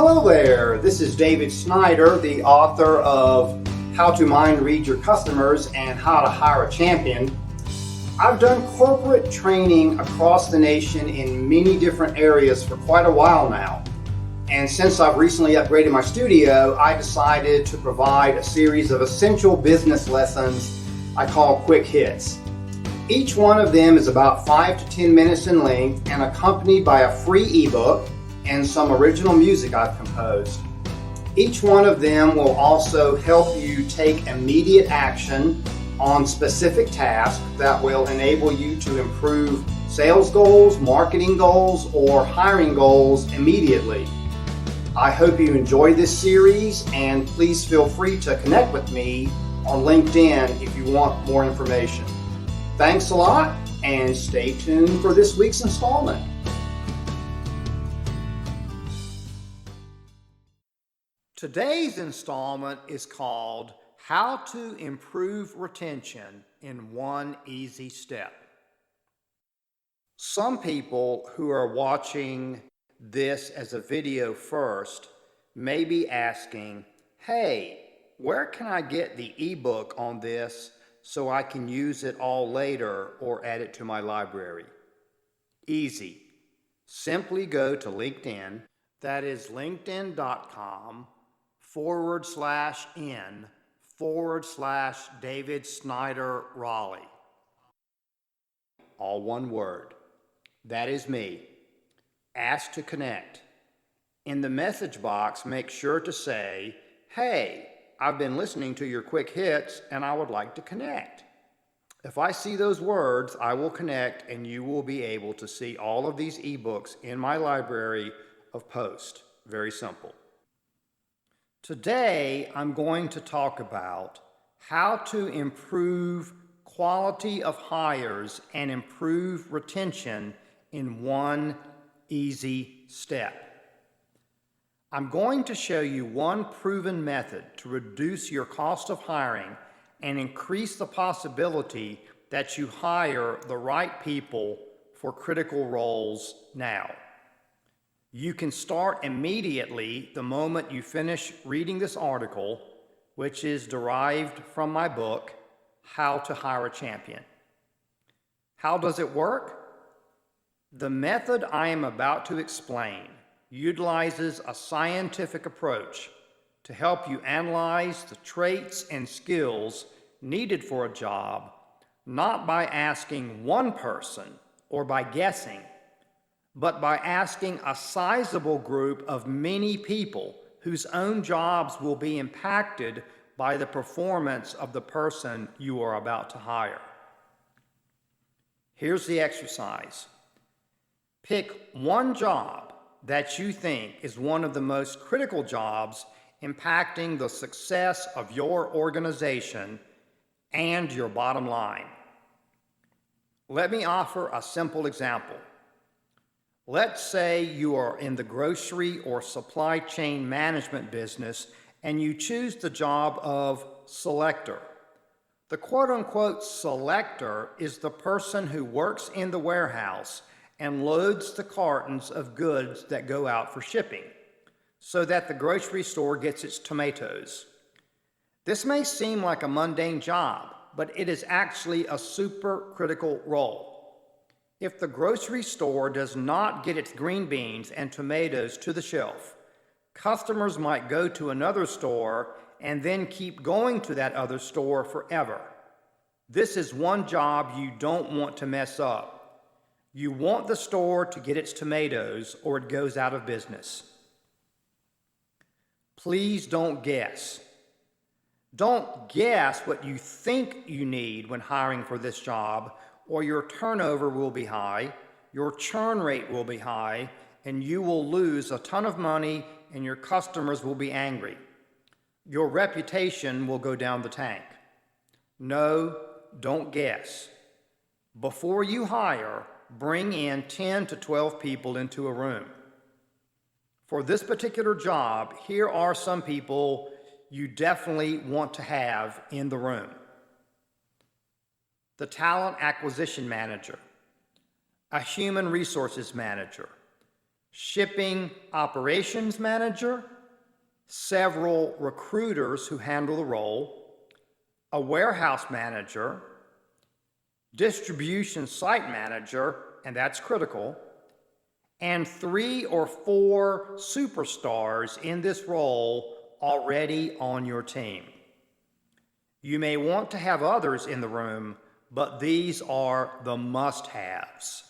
Hello there, this is David Snyder, the author of How to Mind Read Your Customers and How to Hire a Champion. I've done corporate training across the nation in many different areas for quite a while now. And since I've recently upgraded my studio, I decided to provide a series of essential business lessons I call quick hits. Each one of them is about 5 to 10 minutes in length and accompanied by a free ebook and some original music I've composed. Each one of them will also help you take immediate action on specific tasks that will enable you to improve sales goals, marketing goals, or hiring goals immediately. I hope you enjoy this series, and please feel free to connect with me on LinkedIn if you want more information. Thanks a lot, and stay tuned for this week's installment. Today's installment is called How to Improve Retention in One Easy Step. Some people who are watching this as a video first may be asking, hey, where can I get the ebook on this so I can use it all later or add it to my library? Easy. Simply go to LinkedIn, that is linkedin.com/n/David Snyder Raleigh. All one word. That is me. Ask to connect. In the message box, make sure to say, hey, I've been listening to your quick hits and I would like to connect. If I see those words, I will connect and you will be able to see all of these ebooks in my library of posts. Very simple. Today, I'm going to talk about how to improve quality of hires and improve retention in one easy step. I'm going to show you one proven method to reduce your cost of hiring and increase the possibility that you hire the right people for critical roles now. You can start immediately the moment you finish reading this article, which is derived from my book, How to Hire a Champion. How does it work? The method I am about to explain utilizes a scientific approach to help you analyze the traits and skills needed for a job, not by asking one person or by guessing, but by asking a sizable group of many people whose own jobs will be impacted by the performance of the person you are about to hire. Here's the exercise. Pick one job that you think is one of the most critical jobs impacting the success of your organization and your bottom line. Let me offer a simple example. Let's say you are in the grocery or supply chain management business and you choose the job of selector. The quote-unquote selector is the person who works in the warehouse and loads the cartons of goods that go out for shipping so that the grocery store gets its tomatoes. This may seem like a mundane job, but it is actually a super critical role. If the grocery store does not get its green beans and tomatoes to the shelf, customers might go to another store and then keep going to that other store forever. This is one job you don't want to mess up. You want the store to get its tomatoes or it goes out of business. Please don't guess. Don't guess what you think you need when hiring for this job, or your turnover will be high, your churn rate will be high, and you will lose a ton of money and your customers will be angry. Your reputation will go down the tank. No, don't guess. Before you hire, bring in 10 to 12 people into a room. For this particular job, here are some people you definitely want to have in the room. The talent acquisition manager, a human resources manager, shipping operations manager, several recruiters who handle the role, a warehouse manager, distribution site manager, and that's critical, and 3 or 4 superstars in this role already on your team. You may want to have others in the room, but these are the must-haves.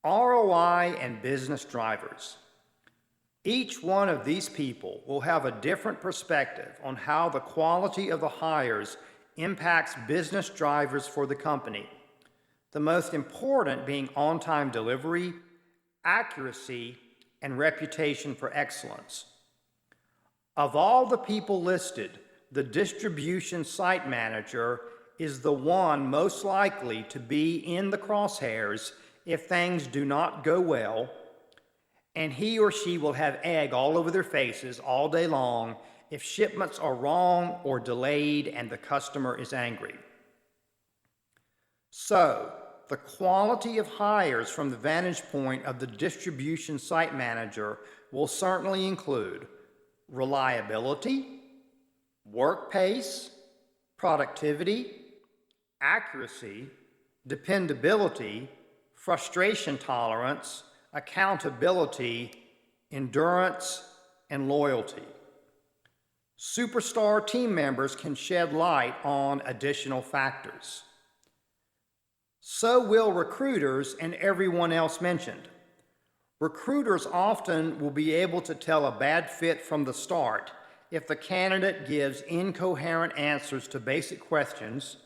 ROI and business drivers. Each one of these people will have a different perspective on how the quality of the hires impacts business drivers for the company. The most important being on-time delivery, accuracy, and reputation for excellence. Of all the people listed, the distribution site manager is the one most likely to be in the crosshairs if things do not go well, and he or she will have egg all over their faces all day long if shipments are wrong or delayed and the customer is angry. So, the quality of hires from the vantage point of the distribution site manager will certainly include reliability, work pace, productivity, accuracy, dependability, frustration tolerance, accountability, endurance, and loyalty. Superstar team members can shed light on additional factors. So will recruiters and everyone else mentioned. Recruiters often will be able to tell a bad fit from the start if the candidate gives incoherent answers to basic questions,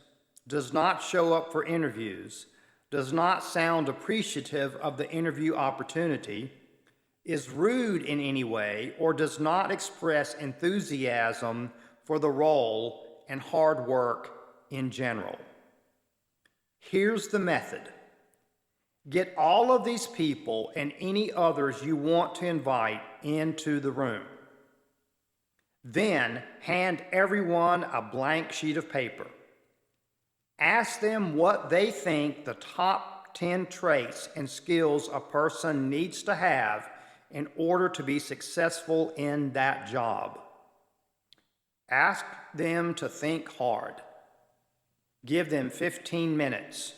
does not show up for interviews, does not sound appreciative of the interview opportunity, is rude in any way, or does not express enthusiasm for the role and hard work in general. Here's the method. Get all of these people and any others you want to invite into the room. Then hand everyone a blank sheet of paper. Ask them what they think the top 10 traits and skills a person needs to have in order to be successful in that job. Ask them to think hard. Give them 15 minutes.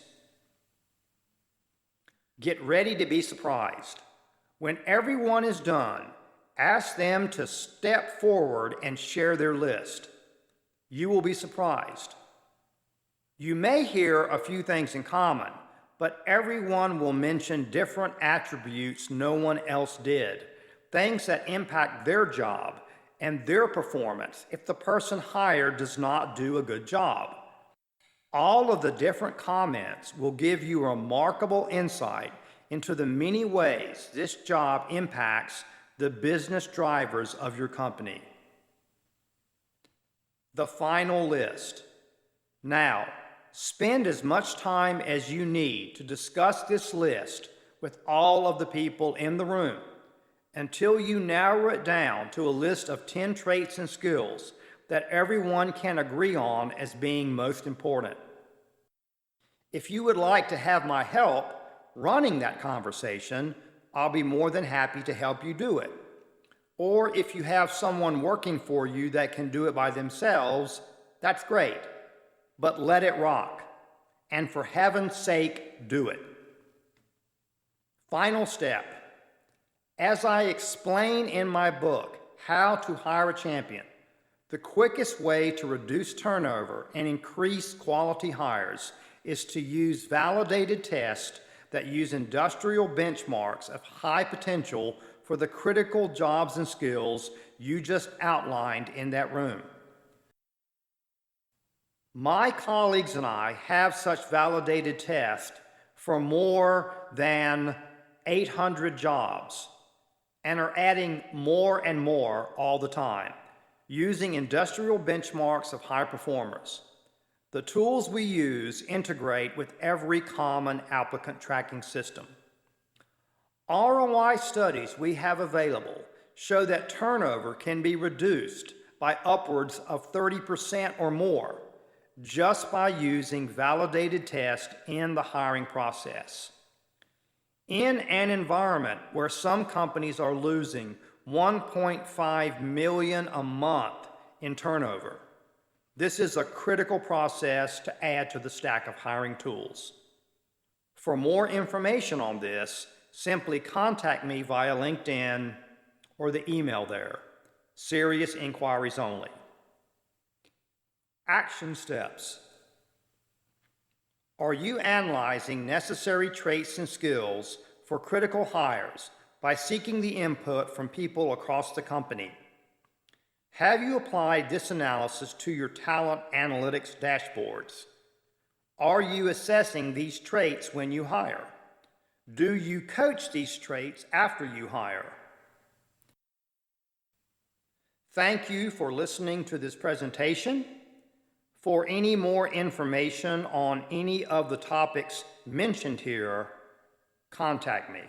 Get ready to be surprised. When everyone is done, ask them to step forward and share their list. You will be surprised. You may hear a few things in common, but everyone will mention different attributes no one else did, things that impact their job and their performance if the person hired does not do a good job. All of the different comments will give you remarkable insight into the many ways this job impacts the business drivers of your company. The final list. Now, spend as much time as you need to discuss this list with all of the people in the room until you narrow it down to a list of 10 traits and skills that everyone can agree on as being most important. If you would like to have my help running that conversation, I'll be more than happy to help you do it. Or if you have someone working for you that can do it by themselves, that's great. But let it rock. And for heaven's sake, do it. Final step. As I explain in my book, How to Hire a Champion, the quickest way to reduce turnover and increase quality hires is to use validated tests that use industrial benchmarks of high potential for the critical jobs and skills you just outlined in that room. My colleagues and I have such validated tests for more than 800 jobs and are adding more and more all the time, using industrial benchmarks of high performers. The tools we use integrate with every common applicant tracking system. ROI studies we have available show that turnover can be reduced by upwards of 30% or more just by using validated tests in the hiring process. In an environment where some companies are losing 1.5 million a month in turnover, this is a critical process to add to the stack of hiring tools. For more information on this, simply contact me via LinkedIn or the email there. Serious inquiries only. Action steps. Are you analyzing necessary traits and skills for critical hires by seeking the input from people across the company? Have you applied this analysis to your talent analytics dashboards? Are you assessing these traits when you hire? Do you coach these traits after you hire? Thank you for listening to this presentation. For any more information on any of the topics mentioned here, contact me.